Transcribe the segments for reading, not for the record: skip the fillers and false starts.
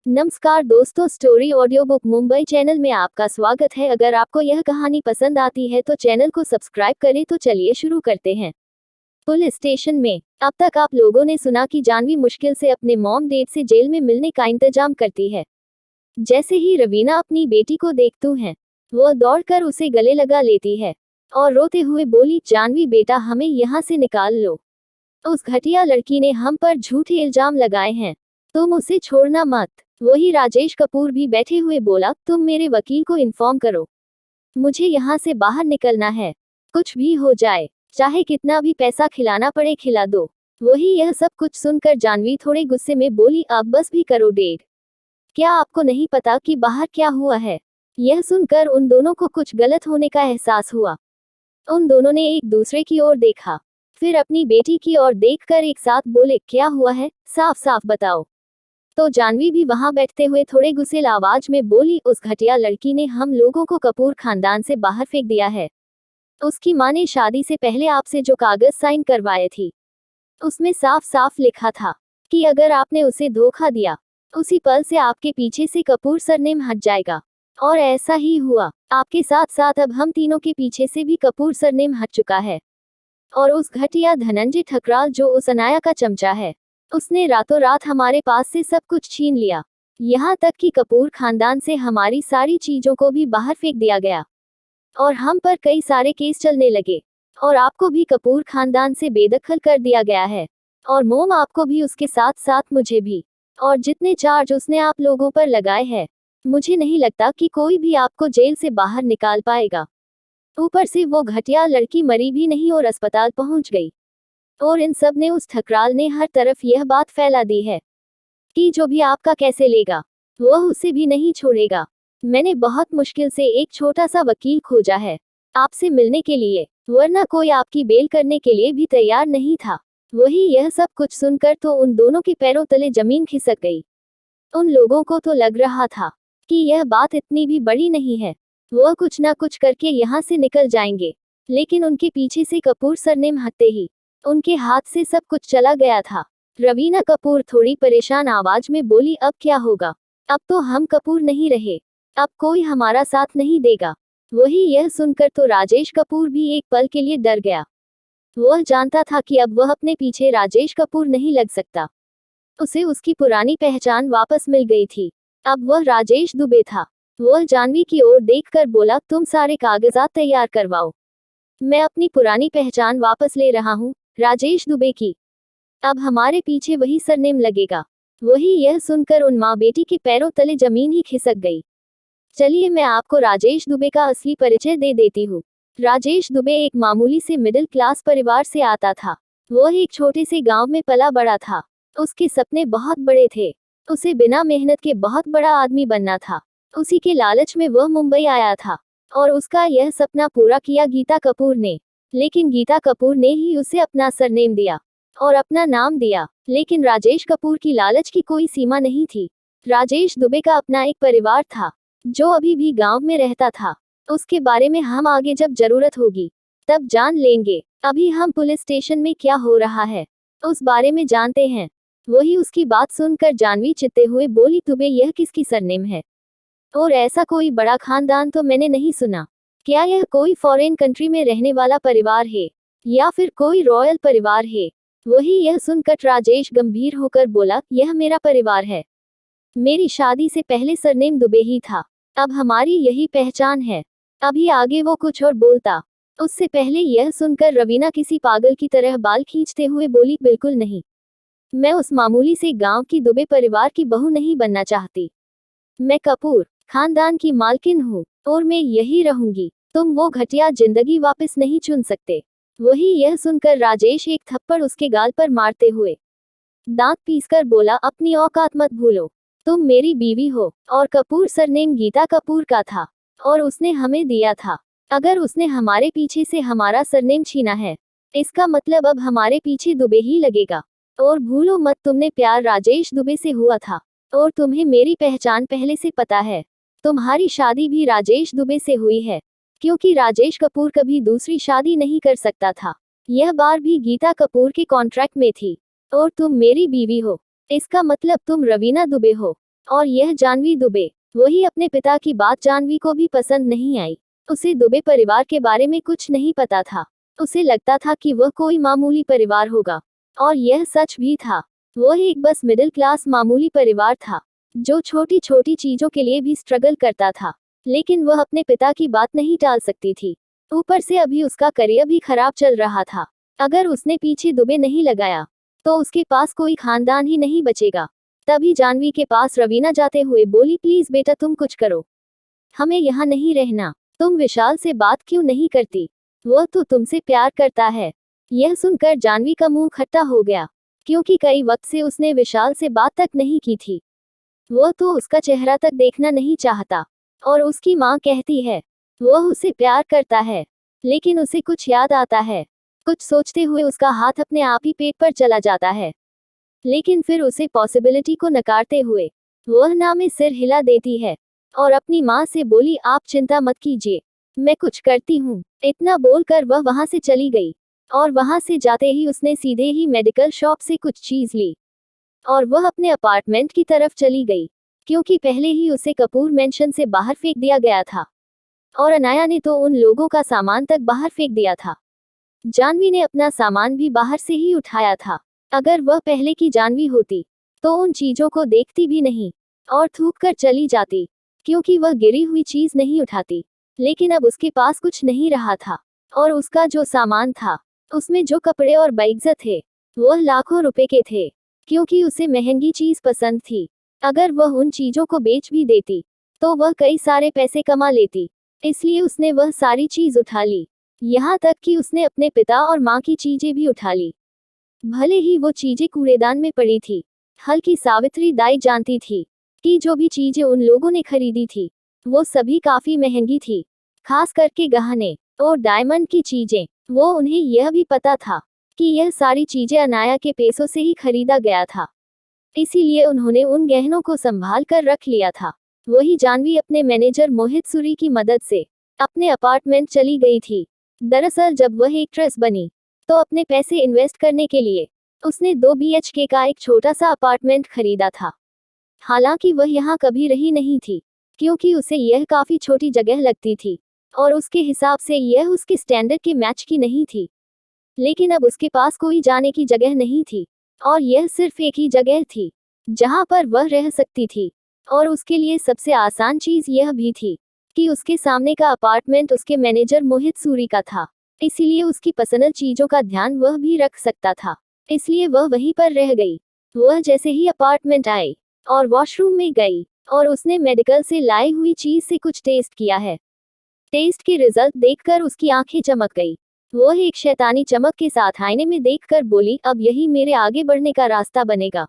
नमस्कार दोस्तों, story audio book Mumbai channel में आपका स्वागत है। अगर आपको यह कहानी पसंद आती है तो चैनल को सब्सक्राइब करें। तो चलिए शुरू करते हैं। पुलिस स्टेशन में। अब तक आप लोगों ने सुना कि जानवी मुश्किल से अपने मॉम डैड से जेल में मिलने का इंतजाम करती है। जैसे ही रवीना अपनी बेटी को देखती है, वो दौड़कर उसे गले लगा लेती है और रोते हुए बोली, जानवी बेटा, हमें यहाँ से निकाल लो। उस घटिया लड़की ने हम पर झूठे इल्जाम लगाए हैं, तुम उसे छोड़ना मत। वही राजेश कपूर भी बैठे हुए बोला, तुम मेरे वकील को इन्फॉर्म करो, मुझे यहाँ से बाहर निकलना है। कुछ भी हो जाए, चाहे कितना भी पैसा खिलाना पड़े खिला दो। वही यह सब कुछ सुनकर जानवी थोड़े गुस्से में बोली, अब बस भी करो डैड, क्या आपको नहीं पता कि बाहर क्या हुआ है? यह सुनकर उन दोनों को कुछ गलत होने का एहसास हुआ। उन दोनों ने एक दूसरे की ओर देखा, फिर अपनी बेटी की ओर देखकर एक साथ बोले, क्या हुआ है, साफ साफ बताओ। तो जानवी भी वहां बैठते हुए थोड़े गुस्सेल आवाज में बोली, उस घटिया लड़की ने हम लोगों को कपूर खानदान से बाहर फेंक दिया है। उसकी मां ने शादी से पहले आपसे जो कागज साइन करवाए थी, उसमें साफ साफ लिखा था कि अगर आपने उसे धोखा दिया, उसी पल से आपके पीछे से कपूर सरनेम हट जाएगा। और ऐसा ही हुआ। आपके साथ साथ अब हम तीनों के पीछे से भी कपूर सरनेम हट चुका है। और उस घटिया धनंजय ठकराल, जो उस अनाया का चमचा है, उसने रातों रात हमारे पास से सब कुछ छीन लिया। यहाँ तक कि कपूर खानदान से हमारी सारी चीजों को भी बाहर फेंक दिया गया और हम पर कई सारे केस चलने लगे। और आपको भी कपूर खानदान से बेदखल कर दिया गया है, और मोम आपको भी, उसके साथ साथ मुझे भी। और जितने चार्ज उसने आप लोगों पर लगाए हैं, मुझे नहीं लगता कि कोई भी आपको जेल से बाहर निकाल पाएगा। ऊपर से वो घटिया लड़की मरी भी नहीं और अस्पताल पहुंच गई। और इन सब ने, उस ठकराल ने हर तरफ यह बात फैला दी है कि जो भी आपका कैसे लेगा, वह उसे भी नहीं छोड़ेगा। मैंने बहुत मुश्किल से एक छोटा सा वकील खोजा है आपसे मिलने के लिए, वरना कोई आपकी बेल करने के लिए भी तैयार नहीं था। वही यह सब कुछ सुनकर तो उन दोनों के पैरों तले जमीन खिसक गई। उन लोगों को तो लग रहा था कि यह बात इतनी भी बड़ी नहीं है, वह कुछ ना कुछ करके यहाँ से निकल जाएंगे। लेकिन उनके पीछे से कपूर सरनेम हटते ही उनके हाथ से सब कुछ चला गया था। रवीना कपूर थोड़ी परेशान आवाज में बोली, अब क्या होगा? अब तो हम कपूर नहीं रहे, अब कोई हमारा साथ नहीं देगा। वही यह सुनकर तो राजेश कपूर भी एक पल के लिए डर गया। वह जानता था कि अब वह अपने पीछे राजेश कपूर नहीं लग सकता। उसे उसकी पुरानी पहचान वापस मिल गई थी। अब वह राजेश दुबे था। वह जानवी की ओर देखकर बोला, तुम सारे कागजात तैयार करवाओ, मैं अपनी पुरानी पहचान वापस ले रहा हूँ, राजेश दुबे की। अब हमारे पीछे वही सरनेम लगेगा। वही यह सुनकर उन माँ बेटी के पैरों तले जमीन ही खिसक गई। चलिए मैं आपको राजेश दुबे का असली परिचय दे देती हूँ। राजेश दुबे एक मामूली से मिडिल क्लास परिवार से आता था। वह एक छोटे से गांव में पला बड़ा था। उसके सपने बहुत बड़े थे। उसे बिना मेहनत के बहुत बड़ा आदमी बनना था। उसी के लालच में वह मुंबई आया था और उसका यह सपना पूरा किया गीता कपूर ने। लेकिन गीता कपूर ने ही उसे अपना सरनेम दिया और अपना नाम दिया। लेकिन राजेश कपूर की लालच की कोई सीमा नहीं थी। राजेश दुबे का अपना एक परिवार था जो अभी भी गांव में रहता था। उसके बारे में हम आगे जब जरूरत होगी तब जान लेंगे। अभी हम पुलिस स्टेशन में क्या हो रहा है उस बारे में जानते हैं। वही उसकी बात सुनकर जानवी चित्ते हुए बोली, दुबे यह किसकी सरनेम है? और ऐसा कोई बड़ा खानदान तो मैंने नहीं सुना। क्या यह कोई फॉरेन कंट्री में रहने वाला परिवार है या फिर कोई रॉयल परिवार है? वही यह सुनकर राजेश गंभीर होकर बोला, यह मेरा परिवार है। मेरी शादी से पहले सरनेम दुबे ही था, अब हमारी यही पहचान है। अभी आगे वो कुछ और बोलता, उससे पहले यह सुनकर रवीना किसी पागल की तरह बाल खींचते हुए बोली, बिल्कुल नहीं, मैं उस मामूली से गांव की दुबे परिवार की बहू नहीं बनना चाहती। मैं कपूर खानदान की मालकिन हूँ और मैं यही रहूंगी। तुम वो घटिया जिंदगी वापस नहीं चुन सकते। वही यह सुनकर राजेश एक थप्पड़ उसके गाल पर मारते हुए दांत पीसकर बोला, अपनी औकात मत भूलो, तुम मेरी बीवी हो और कपूर सरनेम गीता कपूर का था और उसने हमें दिया था। अगर उसने हमारे पीछे से हमारा सरनेम छीना है, इसका मतलब अब हमारे पीछे दुबे ही लगेगा। और भूलो मत, तुमने प्यार राजेश दुबे से हुआ था और तुम्हें मेरी पहचान पहले से पता है। तुम्हारी शादी भी राजेश दुबे से हुई है, क्योंकि राजेश कपूर कभी दूसरी शादी नहीं कर सकता था। यह बार भी गीता कपूर के कॉन्ट्रैक्ट में थी। और तुम मेरी बीवी हो, इसका मतलब तुम रवीना दुबे हो। और यह जानवी दुबे। वही अपने पिता की बात जानवी को भी पसंद नहीं आई। उसे दुबे परिवार के बारे में कुछ नहीं पता था। उसे लगता था कि वह कोई मामूली परिवार होगा। और यह सच भी था। वह एक बस मिडिल क्लास मामूली परिवार था, जो छोटी छोटी चीजों के लिए भी स्ट्रगल करता था। लेकिन वह अपने पिता की बात नहीं टाल सकती थी। ऊपर से अभी उसका करियर भी खराब चल रहा था। अगर उसने पीछे दुबे नहीं लगाया तो उसके पास कोई खानदान ही नहीं बचेगा। तभी जानवी के पास रवीना जाते हुए बोली, प्लीज बेटा तुम कुछ करो, हमें यहाँ नहीं रहना। तुम विशाल से बात क्यों नहीं करती? वह तो तुमसे प्यार करता है। यह सुनकर जानवी का मुंह खट्टा हो गया, क्योंकि कई वक्त से उसने विशाल से बात तक नहीं की थी। वह तो उसका चेहरा तक देखना नहीं चाहता। और उसकी माँ कहती है वह उसे प्यार करता है, लेकिन उसे कुछ याद आता है। कुछ सोचते हुए उसका हाथ अपने आप ही पेट पर चला जाता है। लेकिन फिर उसे पॉसिबिलिटी को नकारते हुए वह ना में सिर हिला देती है और अपनी माँ से बोली, आप चिंता मत कीजिए, मैं कुछ करती हूँ। इतना बोलकर वह वहां से चली गई। और वहां से जाते ही उसने सीधे ही मेडिकल शॉप से कुछ चीज ली और वह अपने अपार्टमेंट की तरफ चली गई, क्योंकि पहले ही उसे कपूर मेंशन से बाहर फेंक दिया गया था और अनाया ने तो उन लोगों का सामान तक बाहर फेंक दिया था। जानवी ने अपना सामान भी बाहर से ही उठाया था। अगर वह पहले की जानवी होती तो उन चीजों को देखती भी नहीं और थूक कर चली जाती, क्योंकि वह गिरी हुई चीज नहीं उठाती। लेकिन अब उसके पास कुछ नहीं रहा था और उसका जो सामान था उसमें जो कपड़े और बैग्स थे वह लाखों रुपए के थे, क्योंकि उसे महंगी चीज पसंद थी। अगर वह उन चीजों को बेच भी देती तो वह कई सारे पैसे कमा लेती। इसलिए उसने वह सारी चीज उठा ली। यहाँ तक कि उसने अपने पिता और माँ की चीजें भी उठा ली। भले ही वो चीजें कूड़ेदान में पड़ी थी, हल्की सावित्री दाई जानती थी कि जो भी चीजें उन लोगों ने खरीदी थी वो सभी काफी महंगी थी, खास करके गहने और डायमंड की चीजें। वो उन्हें यह भी पता था कि यह सारी चीजें अनाया के पैसों से ही खरीदा गया था, इसीलिए उन्होंने उन गहनों को संभाल कर रख लिया था। वही जानवी अपने मैनेजर मोहित सूरी की मदद से अपने अपार्टमेंट चली गई थी। दरअसल जब वह एक्ट्रेस बनी तो अपने पैसे इन्वेस्ट करने के लिए उसने 2 BHK का एक छोटा सा अपार्टमेंट खरीदा था। हालांकि वह यहाँ कभी रही नहीं थी, क्योंकि उसे यह काफी छोटी जगह लगती थी और उसके हिसाब से यह उसके स्टैंडर्ड के मैच की नहीं थी। लेकिन अब उसके पास कोई जाने की जगह नहीं थी और यह सिर्फ एक ही जगह थी जहां पर वह रह सकती थी। और उसके लिए सबसे आसान चीज यह भी थी कि उसके सामने का अपार्टमेंट उसके मैनेजर मोहित सूरी का था, इसीलिए उसकी पसंद चीजों का ध्यान वह भी रख सकता था। इसलिए वह वहीं पर रह गई। वह जैसे ही अपार्टमेंट आई और वॉशरूम में गई और उसने मेडिकल से लाई हुई चीज से कुछ टेस्ट किया है। टेस्ट के रिजल्ट देखकर उसकी आंखें चमक गई। वह एक शैतानी चमक के साथ आईने में देखकर बोली, अब यही मेरे आगे बढ़ने का रास्ता बनेगा।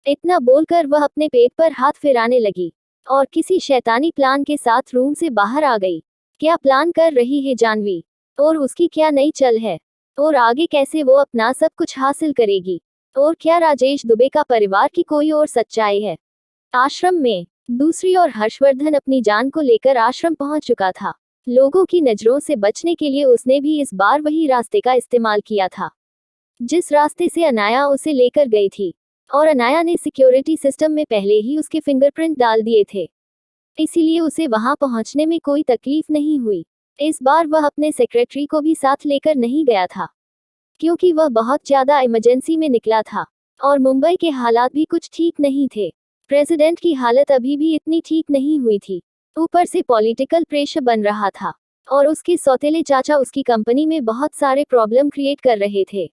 इतना बोलकर वह अपने पेट पर हाथ फिराने लगी और किसी शैतानी प्लान के साथ रूम से बाहर आ गई। क्या प्लान कर रही है जानवी? और उसकी क्या नई चल है? और आगे कैसे वो अपना सब कुछ हासिल करेगी? और क्या राजेश दुबे का परिवार की कोई और सच्चाई है? आश्रम में दूसरी ओर हर्षवर्धन अपनी जान को लेकर आश्रम पहुंच चुका था। लोगों की नजरों से बचने के लिए उसने भी इस बार वही रास्ते का इस्तेमाल किया था जिस रास्ते से अनाया उसे लेकर गई थी। और अनाया ने सिक्योरिटी सिस्टम में पहले ही उसके फिंगरप्रिंट डाल दिए थे, इसीलिए उसे वहां पहुंचने में कोई तकलीफ नहीं हुई। इस बार वह अपने सेक्रेटरी को भी साथ लेकर नहीं गया था, क्योंकि वह बहुत ज्यादा इमरजेंसी में निकला था और मुंबई के हालात भी कुछ ठीक नहीं थे। प्रेसिडेंट की हालत अभी भी इतनी ठीक नहीं हुई थी। ऊपर से पॉलिटिकल प्रेशर बन रहा था और उसके सौतेले चाचा उसकी कंपनी में बहुत सारे प्रॉब्लम क्रिएट कर रहे थे।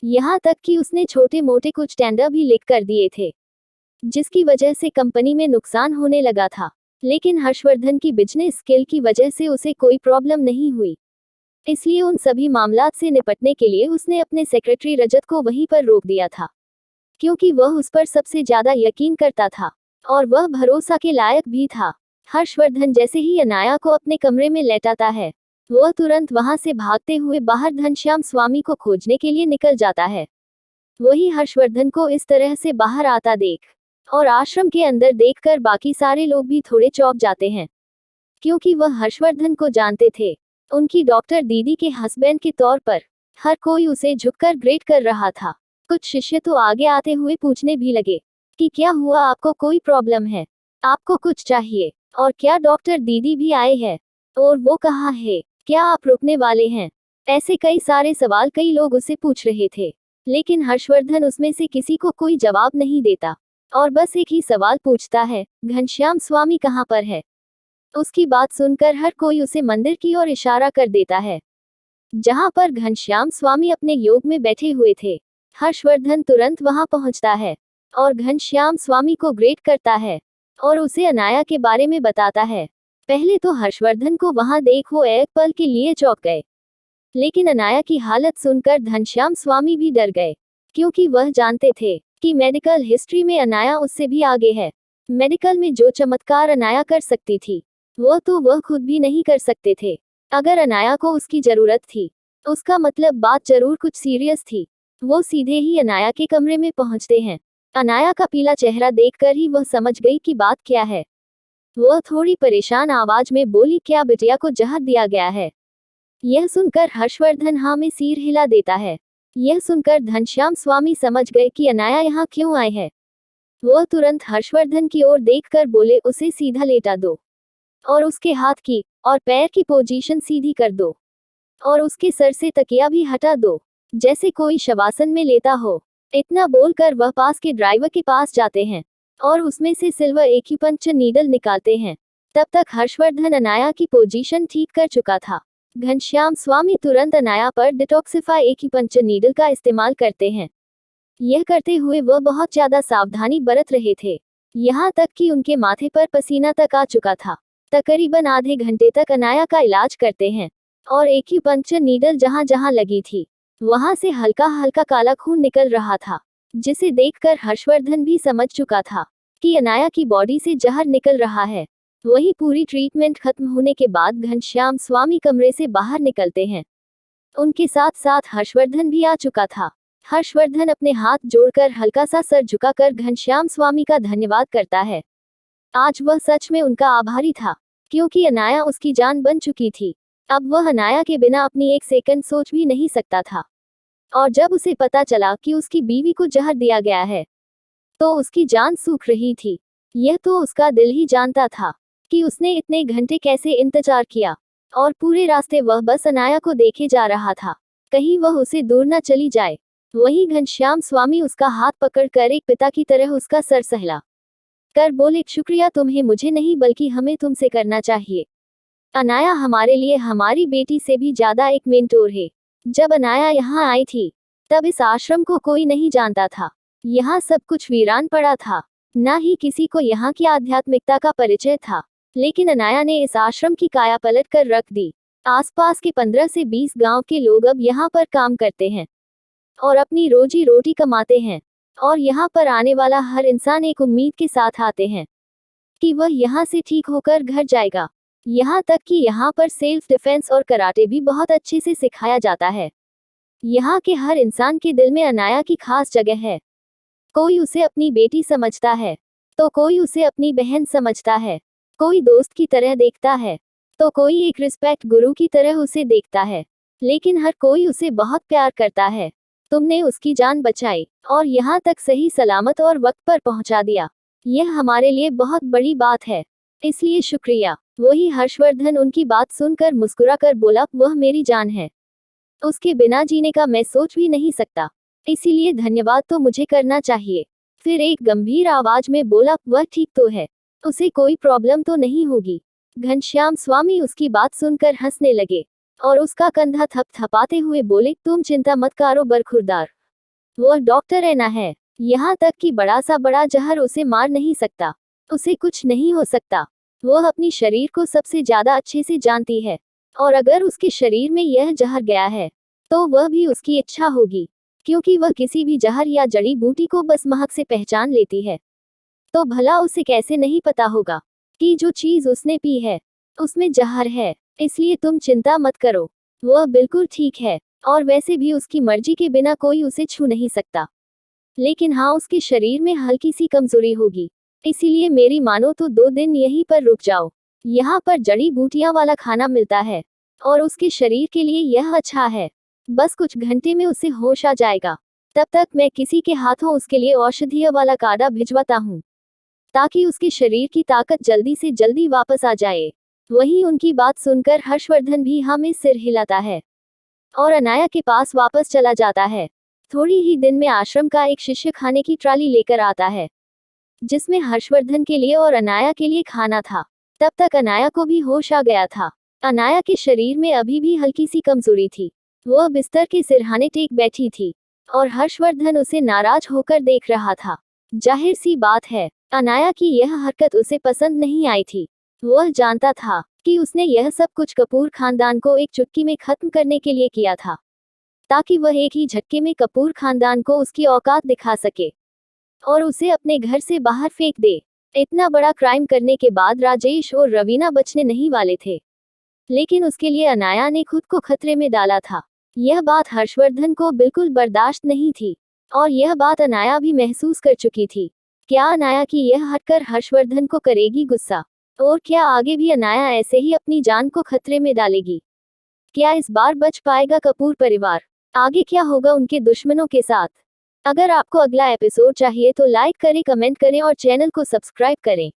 यहाँ तक कि उसने छोटे मोटे कुछ टेंडर भी लीक कर दिए थे, जिसकी वजह से कंपनी में नुकसान होने लगा था। लेकिन हर्षवर्धन की बिजनेस स्किल की वजह से उसे कोई प्रॉब्लम नहीं हुई। इसलिए उन सभी मामलात से निपटने के लिए उसने अपने सेक्रेटरी रजत को वहीं पर रोक दिया था, क्योंकि वह उस पर सबसे ज्यादा यकीन करता था और वह भरोसा के लायक भी था। हर्षवर्धन जैसे ही अनाया को अपने कमरे में लेटाता है, वह तुरंत वहां से भागते हुए बाहर घनश्याम स्वामी को खोजने के लिए निकल जाता है। वही हर्षवर्धन को इस तरह से बाहर आता देख और आश्रम के अंदर देखकर बाकी सारे लोग भी थोड़े चौंक जाते हैं, क्योंकि वह हर्षवर्धन को जानते थे। उनकी डॉक्टर दीदी के हस्बैंड के तौर पर हर कोई उसे झुककर ग्रेट कर रहा था। कुछ शिष्य तो आगे आते हुए पूछने भी लगे कि क्या हुआ, आपको कोई प्रॉब्लम है, आपको कुछ चाहिए, और क्या डॉक्टर दीदी भी आए हैं, और वो कहाँ है, क्या आप रुकने वाले हैं। ऐसे कई सारे सवाल कई लोग उसे पूछ रहे थे, लेकिन हर्षवर्धन उसमें से किसी को कोई जवाब नहीं देता और बस एक ही सवाल पूछता है, घनश्याम स्वामी कहाँ पर है। उसकी बात सुनकर हर कोई उसे मंदिर की ओर इशारा कर देता है, जहां पर घनश्याम स्वामी अपने योग में बैठे हुए थे। हर्षवर्धन तुरंत वहां पहुंचता है और घनश्याम स्वामी को ग्रेट करता है और उसे अनाया के बारे में बताता है। पहले तो हर्षवर्धन को वहां देख वो एक पल के लिए चौंक गए, लेकिन अनाया की हालत सुनकर घनश्याम स्वामी भी डर गए, क्योंकि वह जानते थे कि मेडिकल हिस्ट्री में अनाया उससे भी आगे है। मेडिकल में जो चमत्कार अनाया कर सकती थी, वह खुद भी नहीं कर सकते थे। अगर अनाया को उसकी जरूरत थी, उसका मतलब बात जरूर कुछ सीरियस थी। वो सीधे ही अनाया के कमरे में पहुंचते हैं। अनाया का पीला चेहरा देखकर ही वह समझ गई कि बात क्या है। वह थोड़ी परेशान आवाज में बोली, क्या बिटिया को जहर दिया गया है। यह सुनकर हर्षवर्धन हाँ में सिर हिला देता है। यह सुनकर घनश्याम स्वामी समझ गए कि अनाया यहाँ क्यों आए है। वह तुरंत हर्षवर्धन की ओर देखकर बोले, उसे सीधा लेटा दो और उसके हाथ की और पैर की पोजीशन सीधी कर दो और उसके सर से तकिया भी हटा दो, जैसे कोई शवासन में लेता हो। इतना बोलकर वह पास के ड्राइवर के पास जाते हैं और उसमें से सिल्वर एक्यूपंक्चर नीडल निकालते हैं। तब तक हर्षवर्धन अनाया की पोजीशन ठीक कर चुका था। घनश्याम स्वामी तुरंत अनाया पर डिटॉक्सिफाई एक्यूपंक्चर नीडल का इस्तेमाल करते हैं। यह करते हुए वह बहुत ज्यादा सावधानी बरत रहे थे, यहाँ तक कि उनके माथे पर पसीना तक आ चुका था। तकरीबन आधे घंटे तक अनाया का इलाज करते हैं और एक्यूपंक्चर नीडल जहां जहां लगी थी, वहां से हल्का हल्का काला खून निकल रहा था, जिसे देखकर हर्षवर्धन भी समझ चुका था कि अनाया की बॉडी से जहर निकल रहा है। वही पूरी ट्रीटमेंट खत्म होने के बाद घनश्याम स्वामी कमरे से बाहर निकलते हैं। उनके साथ साथ हर्षवर्धन भी आ चुका था। हर्षवर्धन अपने हाथ जोड़कर हल्का सा सर झुकाकर घनश्याम स्वामी का धन्यवाद करता है। आज वह सच में उनका आभारी था, क्योंकि अनाया उसकी जान बन चुकी थी। अब वह अनाया के बिना अपनी एक सेकंड सोच भी नहीं सकता था। और जब उसे पता चला कि उसकी बीवी को जहर दिया गया है, तो उसकी जान सूख रही थी। यह तो उसका दिल ही जानता था कि उसने इतने घंटे कैसे इंतजार किया, और पूरे रास्ते वह बस अनाया को देखे जा रहा था, कहीं वह उसे दूर न चली जाए। वहीं घनश्याम स्वामी उसका हाथ पकड़कर एक पिता की तरह उसका सर सहला कर बोले, शुक्रिया तुम्हें मुझे नहीं बल्कि हमें तुमसे करना चाहिए। अनाया हमारे लिए हमारी बेटी से भी ज्यादा एक मेंटोर है। जब अनाया यहाँ आई थी, तब इस आश्रम को कोई नहीं जानता था। यहाँ सब कुछ वीरान पड़ा था, न ही किसी को यहाँ की आध्यात्मिकता का परिचय था। लेकिन अनाया ने इस आश्रम की काया पलट कर रख दी। आसपास के 15 से 20 गांव के लोग अब यहाँ पर काम करते हैं और अपनी रोजी रोटी कमाते हैं, और यहाँ पर आने वाला हर इंसान एक उम्मीद के साथ आते हैं कि वह यहाँ से ठीक होकर घर जाएगा। यहाँ तक कि यहाँ पर सेल्फ डिफेंस और कराटे भी बहुत अच्छे से सिखाया जाता है। यहाँ के हर इंसान के दिल में अनाया की खास जगह है। कोई उसे अपनी बेटी समझता है, तो कोई उसे अपनी बहन समझता है, कोई दोस्त की तरह देखता है, तो कोई एक रिस्पेक्ट गुरु की तरह उसे देखता है। लेकिन हर कोई उसे बहुत प्यार करता है। तुमने उसकी जान बचाई और यहाँ तक सही सलामत और वक्त पर पहुँचा दिया। यह हमारे लिए बहुत बड़ी बात है, इसलिए शुक्रिया। वही हर्षवर्धन उनकी बात सुनकर मुस्कुराकर बोला, वह मेरी जान है, उसके बिना जीने का मैं सोच भी नहीं सकता, इसीलिए धन्यवाद तो मुझे करना चाहिए। फिर एक गंभीर आवाज में बोला, वह ठीक तो है, उसे कोई प्रॉब्लम तो नहीं होगी। घनश्याम स्वामी उसकी बात सुनकर हंसने लगे और उसका कंधा थपथपाते हुए बोले, तुम चिंता मत करो बरखुरदार, वह डॉक्टर एना है। यहाँ तक कि बड़ा सा बड़ा जहर उसे मार नहीं सकता, उसे कुछ नहीं हो सकता। वह अपनी शरीर को सबसे ज्यादा अच्छे से जानती है, और अगर उसके शरीर में यह जहर गया है, तो वह भी उसकी इच्छा होगी, क्योंकि वह किसी भी जहर या जड़ी बूटी को बस महक से पहचान लेती है। तो भला उसे कैसे नहीं पता होगा कि जो चीज उसने पी है, उसमें जहर है। इसलिए तुम चिंता मत करो, वह बिल्कुल ठीक है, और वैसे भी उसकी मर्जी के बिना कोई उसे छू नहीं सकता। लेकिन हाँ, उसके शरीर में हल्की सी कमजोरी होगी, इसीलिए मेरी मानो तो 2 दिन यहीं पर रुक जाओ। यहाँ पर जड़ी बूटियां वाला खाना मिलता है, और उसके शरीर के लिए यह अच्छा है। बस कुछ घंटे में उसे होश आ जाएगा। तब तक मैं किसी के हाथों उसके लिए औषधीय वाला काढ़ा भिजवाता हूँ, ताकि उसके शरीर की ताकत जल्दी से जल्दी वापस आ जाए। वहीं उनकी बात सुनकर हर्षवर्धन भी हाँ में सिर हिलाता है और अनाया के पास वापस चला जाता है। थोड़ी ही दिन में आश्रम का एक शिष्य खाने की ट्राली लेकर आता है, जिसमें हर्षवर्धन के लिए और अनाया के लिए खाना था। तब तक अनाया को भी होश आ गया था। अनाया के शरीर में अभी भी हल्की सी कमजोरी थी। वह बिस्तर के सिरहाने टेक बैठी थी और हर्षवर्धन उसे नाराज होकर देख रहा था। जाहिर सी बात है, अनाया की यह हरकत उसे पसंद नहीं आई थी। वह जानता था कि उसने यह सब कुछ कपूर खानदान को एक चुटकी में खत्म करने के लिए किया था, ताकि वह एक ही झटके में कपूर खानदान को उसकी औकात दिखा सके और उसे अपने घर से बाहर फेंक दे। इतना बड़ा क्राइम करने के बाद राजेश और रवीना बचने नहीं वाले थे, लेकिन उसके लिए अनाया ने खुद को खतरे में डाला था। यह बात हर्षवर्धन को बिल्कुल बर्दाश्त नहीं थी और यह बात अनाया भी महसूस कर चुकी थी। क्या अनाया की यह हटकर हर्षवर्धन को करेगी गुस्सा? और क्या आगे भी अनाया ऐसे ही अपनी जान को खतरे में डालेगी? क्या इस बार बच पाएगा कपूर परिवार? आगे क्या होगा उनके दुश्मनों के साथ? अगर आपको अगला एपिसोड चाहिए तो लाइक करें, कमेंट करें और चैनल को सब्सक्राइब करें।